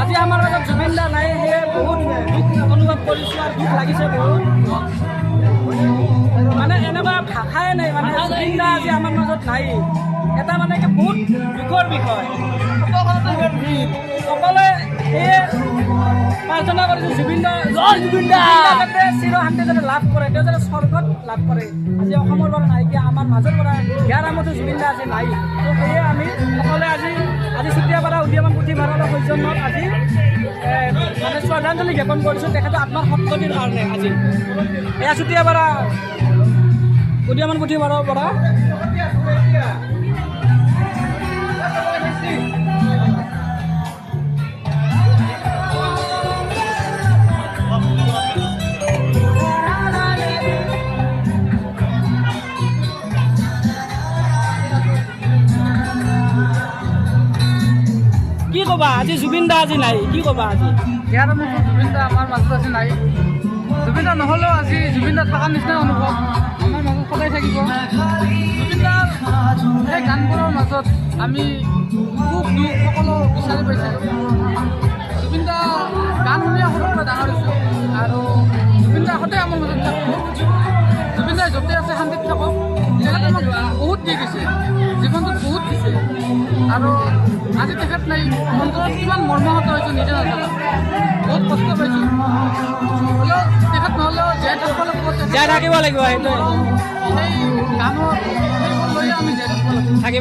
আজি আমাৰ মাজত জুবিন দা নাই, সেয়ে বহুত দুখ অনুভৱ কৰিছোঁ আৰু দুখ লাগিছে বহুত। মানে এনেকুৱা ভাষাই নাই, মানে জুবিন দা আজি আমাৰ মাজত নাই, এটা মানে বহুত দুখৰ বিষয়। সকলোৱে সেয়ে প্ৰাৰ্থনা কৰিছোঁ জুবিন দা যাতে চিৰশান্তি যাতে লাভ কৰে, তেওঁ যাতে স্বৰ্গত লাভ কৰে। আজি অসমৰ পৰা নাইকিয়া, আমাৰ মাজৰ পৰা ইয়াৰ নামতো জুবিন দা আজি নাই। তো সেয়ে আমি সকলোৱে আজি চুতীয়াপাৰা উদীয়মান পুথিভঁৰালৰ সৌজন্যত আজি মানে শ্ৰদ্ধাঞ্জলি জ্ঞাপন কৰিছোঁ তেখেতৰ আত্মাৰ সৎগতিৰ কাৰণে। আজি এয়া চুতীয়াপাৰা উদীয়মান পুথিভঁৰালৰ পৰা কি ক'বা? আজি জুবিন দা আজি নাই, কি ক'বা? আজি ইয়াৰ মাজত জুবিন দা আমাৰ মাজত আজি নাই। জুবিন দা নহ'লেও আজি জুবিন দা থকাৰ নিচিনা অনুভৱ আমাৰ মাজত সদায় থাকিব। জুবিন দাৰ সেই গানবোৰৰ মাজত আমি সুখ দুখ সকলো বিচাৰি পাইছিলোঁ। জুবিন দা গান শুনিয়ে সৰুৰ পৰা ডাঙৰ হৈছোঁ আৰু জুবিন দা সদায় আমাৰ মাজত থাকিব। জুবিন দাই য'তে আছে শান্তিত থাকক। তেখেতে আমাক বহুত দি গৈছে, জীৱনটোত বহুত দিছে আৰু আজি তেখেত নাই, অন্তৰত কিমান মৰ্মাহত হৈছোঁ নিজে নাজানো। বহুত কষ্ট পাইছোঁ, হ'লেও তেখেত নহ'লেও জীয়াই থাকিব লাগিব। জীয়াই থাকিব লাগিব, সেইটোৱে সেই গানৰ সেইবোৰ লৈয়ে আমি জীয়াই থাকিব লাগিব।